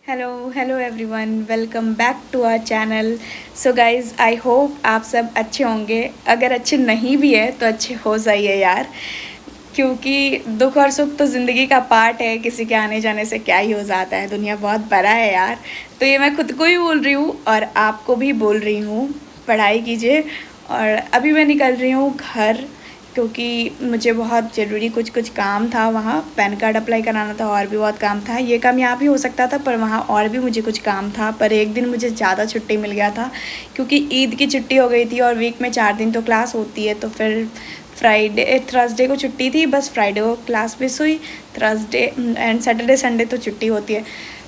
Hello everyone, welcome back to our channel. So guys, I hope आप सब अच्छे होंगे। अगर अच्छे नहीं भी है तो अच्छे हो जाइए यार, क्योंकि दुख और सुख तो ज़िंदगी का पार्ट है। किसी के आने जाने से क्या ही हो जाता है, दुनिया बहुत बड़ा है यार। तो ये मैं खुद को ही बोल रही हूँ और आपको भी बोल रही हूँ, पढ़ाई कीजिए। और अभी मैं निकल रही हूँ घर, क्योंकि मुझे बहुत ज़रूरी कुछ कुछ काम था। वहाँ पैन कार्ड अप्लाई कराना था और भी बहुत काम था। ये काम यहाँ भी हो सकता था, पर वहाँ और भी मुझे कुछ काम था। पर एक दिन मुझे ज़्यादा छुट्टी मिल गया था, क्योंकि ईद की छुट्टी हो गई थी और वीक में 4 दिन तो क्लास होती है। तो फिर थर्सडे को छुट्टी थी, बस फ्राइडे को क्लास मिस हुई। थर्सडे एंड सैटरडे संडे तो छुट्टी होती है।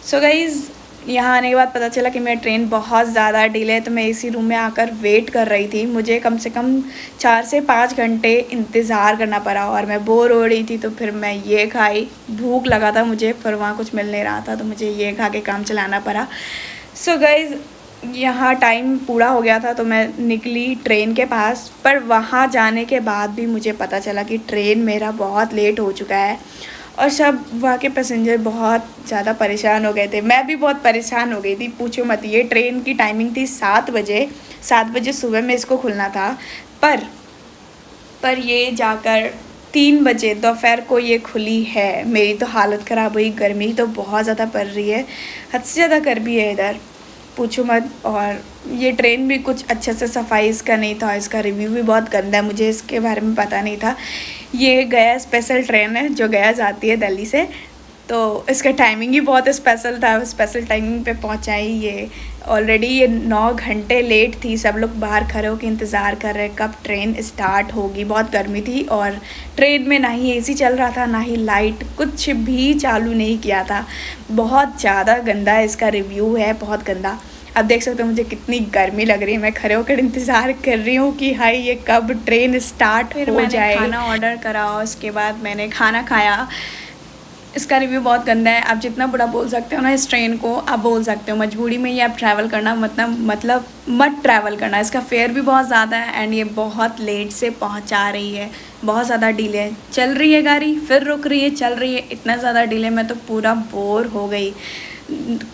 सो गाइज़, यहाँ आने के बाद पता चला कि मेरी ट्रेन बहुत ज़्यादा डिले है। तो मैं इसी रूम में आकर वेट कर रही थी। मुझे कम से कम 4 से 5 घंटे इंतज़ार करना पड़ा और मैं बोर हो रही थी। तो फिर मैं ये खाई, भूख लगा था मुझे, पर वहाँ कुछ मिल नहीं रहा था, तो मुझे ये खा के काम चलाना पड़ा। सो गाइज़, यहाँ टाइम पूरा हो गया था तो मैं निकली ट्रेन के पास। पर वहाँ जाने के बाद भी मुझे पता चला कि ट्रेन मेरा बहुत लेट हो चुका है और सब वहाँ के पैसेंजर बहुत ज़्यादा परेशान हो गए थे। मैं भी बहुत परेशान हो गई थी, पूछो मत। ये ट्रेन की टाइमिंग थी 7 बजे, 7 बजे सुबह में इसको खुलना था। पर ये जाकर 3 बजे दोपहर को ये खुली है। मेरी तो हालत ख़राब हुई। गर्मी तो बहुत ज़्यादा पड़ रही है, हद से ज़्यादा गर्मी है इधर, पूछो मत। और ये ट्रेन भी कुछ अच्छे से सफाई इसका नहीं था, इसका रिव्यू भी बहुत गंदा है, मुझे इसके बारे में पता नहीं था। ये गया स्पेशल ट्रेन है जो गया जाती है दिल्ली से, तो इसका टाइमिंग ही बहुत स्पेशल था। स्पेशल टाइमिंग पे पहुंचाई ये। ऑलरेडी ये 9 घंटे लेट थी। सब लोग बाहर खड़े होकर इंतज़ार कर रहे कब ट्रेन स्टार्ट होगी। बहुत गर्मी थी और ट्रेन में ना ही एसी चल रहा था, ना ही लाइट, कुछ भी चालू नहीं किया था। बहुत ज़्यादा गंदा इसका रिव्यू है, बहुत गंदा। अब देख सकते हो मुझे कितनी गर्मी लग रही है। मैं खड़े होकर इंतज़ार कर रही हूँ कि हाय ये कब ट्रेन स्टार्ट हो जाए। खाना ऑर्डर करा, उसके बाद मैंने खाना खाया। इसका रिव्यू बहुत गंदा है। आप जितना बुरा बोल सकते हो ना इस ट्रेन को, आप बोल सकते हो। मजबूरी में ही आप ट्रैवल करना, मतलब मत ट्रैवल करना। इसका फेयर भी बहुत ज़्यादा है एंड ये बहुत लेट से पहुंचा रही है, बहुत ज़्यादा डिले। चल रही है गाड़ी, फिर रुक रही है, चल रही है, इतना ज़्यादा डिले, मैं तो पूरा बोर हो गई।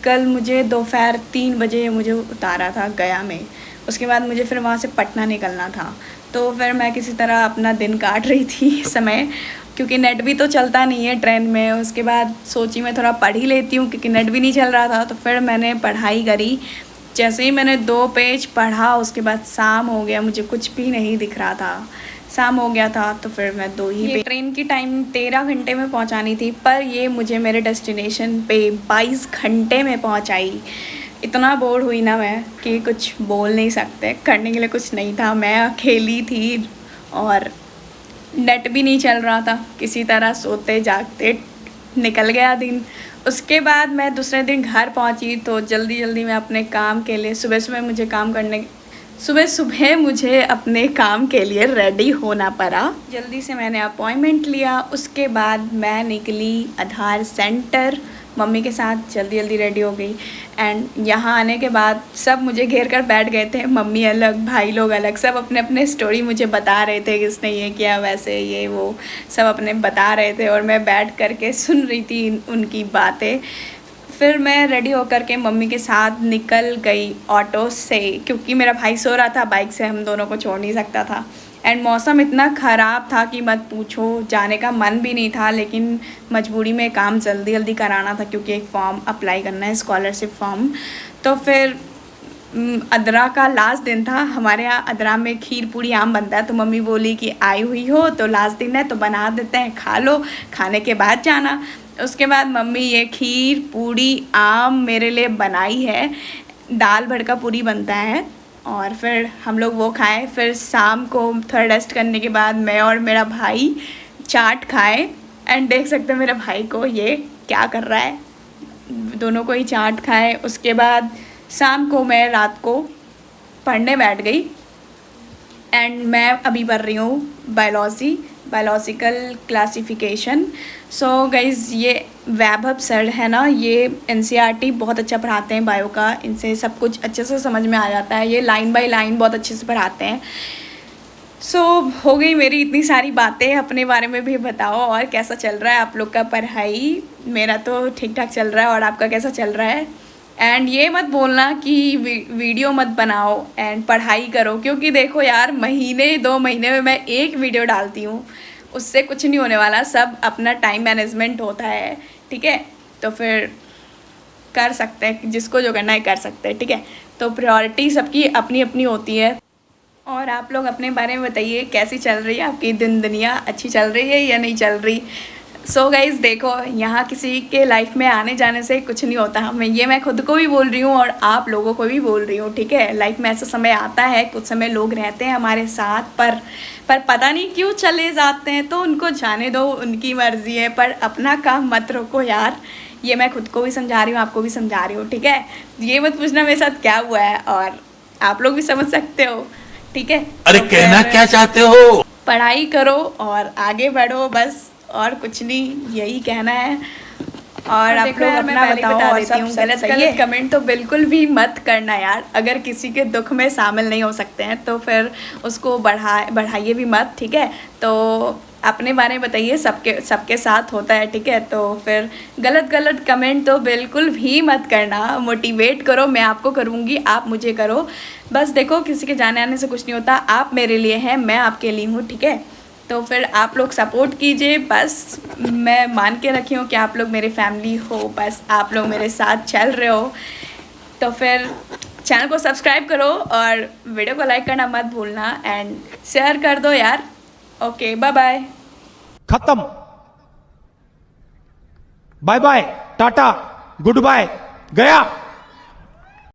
कल मुझे दोपहर 3 बजे मुझे उतारा था गया में, उसके बाद मुझे फिर वहाँ से पटना निकलना था। तो फिर मैं किसी तरह अपना दिन काट रही थी समय, क्योंकि नेट भी तो चलता नहीं है ट्रेन में। उसके बाद सोची मैं थोड़ा पढ़ ही लेती हूँ, क्योंकि नेट भी नहीं चल रहा था। तो फिर मैंने पढ़ाई करी। जैसे ही मैंने 2 पेज पढ़ा, उसके बाद शाम हो गया, मुझे कुछ भी नहीं दिख रहा था, शाम हो गया था। तो फिर मैं 2 ही ट्रेन की टाइम 13 घंटे में पहुँचानी थी, पर ये मुझे मेरे डेस्टिनेशन पे 22 घंटे में पहुँचाई। इतना बोर हुई ना मैं कि कुछ बोल नहीं सकते, करने के लिए कुछ नहीं था। मैं अकेली थी और नेट भी नहीं चल रहा था। किसी तरह सोते जागते निकल गया दिन। उसके बाद मैं दूसरे दिन घर पहुंची तो जल्दी जल्दी मैं अपने काम के लिए सुबह सुबह मुझे अपने काम के लिए रेडी होना पड़ा। जल्दी से मैंने अपॉइंटमेंट लिया। उसके बाद मैं निकली आधार सेंटर, मम्मी के साथ जल्दी जल्दी रेडी हो गई। एंड यहाँ आने के बाद सब मुझे घेर कर बैठ गए थे। मम्मी अलग, भाई लोग अलग, सब अपने अपने स्टोरी मुझे बता रहे थे, किसने ये किया, वैसे ये वो, सब अपने बता रहे थे और मैं बैठ करके सुन रही थी उनकी बातें। फिर मैं रेडी होकर के मम्मी के साथ निकल गई ऑटो से, क्योंकि मेरा भाई सो रहा था, बाइक से हम दोनों को छोड़ नहीं सकता था। एंड मौसम इतना ख़राब था कि मत पूछो, जाने का मन भी नहीं था, लेकिन मजबूरी में काम जल्दी जल्दी कराना था, क्योंकि एक फॉर्म अप्लाई करना है, स्कॉलरशिप फॉर्म। तो फिर अदरा का लास्ट दिन था। हमारे यहाँ अदरा में खीर पूड़ी आम बनता है, तो मम्मी बोली कि आई हुई हो तो लास्ट दिन है तो बना देते हैं, खा लो, खाने के बाद जाना। उसके बाद मम्मी ये खीर पूड़ी आम मेरे लिए बनाई है। दाल भड़का पूरी बनता है और फिर हम लोग वो खाए। फिर शाम को थोड़ा रेस्ट करने के बाद मैं और मेरा भाई चाट खाए। एंड देख सकते हो मेरे भाई को, ये क्या कर रहा है, दोनों को ही चाट खाए। उसके बाद शाम को मैं रात को पढ़ने बैठ गई। एंड मैं अभी पढ़ रही हूँ बायोलॉजिकल क्लासिफिकेशन। सो गाइज़, ये वैभव सर है ना, ये एनसीईआरटी बहुत अच्छा पढ़ाते हैं बायो का। इनसे सब कुछ अच्छे से समझ में आ जाता है। ये लाइन बाय लाइन बहुत अच्छे से पढ़ाते हैं। सो हो गई मेरी इतनी सारी बातें, अपने बारे में भी बताओ और कैसा चल रहा है आप लोग का पढ़ाई। मेरा तो ठीक ठाक चल रहा है, और आपका कैसा चल रहा है। एंड ये मत बोलना कि वीडियो मत बनाओ एंड पढ़ाई करो, क्योंकि देखो यार, महीने 2 महीने में मैं एक वीडियो डालती हूँ, उससे कुछ नहीं होने वाला। सब अपना टाइम मैनेजमेंट होता है, ठीक है। तो फिर कर सकते हैं, जिसको जो करना है कर सकते हैं, ठीक है। तो प्रायोरिटी सबकी अपनी अपनी होती है। और आप लोग अपने बारे में बताइए, कैसी चल रही है आपकी दिन दुनिया, अच्छी चल रही है या नहीं चल रही। सो गाइज़ देखो, यहाँ किसी के लाइफ में आने जाने से कुछ नहीं होता। मैं खुद को भी बोल रही हूँ और आप लोगों को भी बोल रही हूँ, ठीक है। लाइफ में ऐसा समय आता है, कुछ समय लोग रहते हैं हमारे साथ, पर पता नहीं क्यों चले जाते हैं। तो उनको जाने दो, उनकी मर्ज़ी है, पर अपना काम मत रोको यार। ये मैं खुद को भी समझा रही हूँ, आपको भी समझा रही हूँ, ठीक है। ये मत पूछना मेरे साथ क्या हुआ है, और आप लोग भी समझ सकते हो, ठीक है। अरे तो कहना फिर क्या चाहते हो? पढ़ाई करो और आगे बढ़ो, बस और कुछ नहीं, यही कहना है। और आप लोग अपना बताओ, और सब गलत कमेंट तो बिल्कुल भी मत करना यार। अगर किसी के दुख में शामिल नहीं हो सकते हैं तो फिर उसको बढ़ाइए भी मत, ठीक है। तो अपने बारे में बताइए, सबके साथ होता है, ठीक है। तो फिर गलत कमेंट तो बिल्कुल भी मत करना। मोटिवेट करो, मैं आपको करूँगी, आप मुझे करो। बस देखो, किसी के जाने आने से कुछ नहीं होता। आप मेरे लिए हैं, मैं आपके लिए हूँ, ठीक है। तो फिर आप लोग सपोर्ट कीजिए, बस मैं मान के रखी हूँ कि आप लोग मेरी फैमिली हो, बस आप लोग मेरे साथ चल रहे हो। तो फिर चैनल को सब्सक्राइब करो और वीडियो को लाइक करना मत भूलना, एंड शेयर कर दो यार। Okay, bye bye. खत्म। Bye bye, tata, goodbye, गया।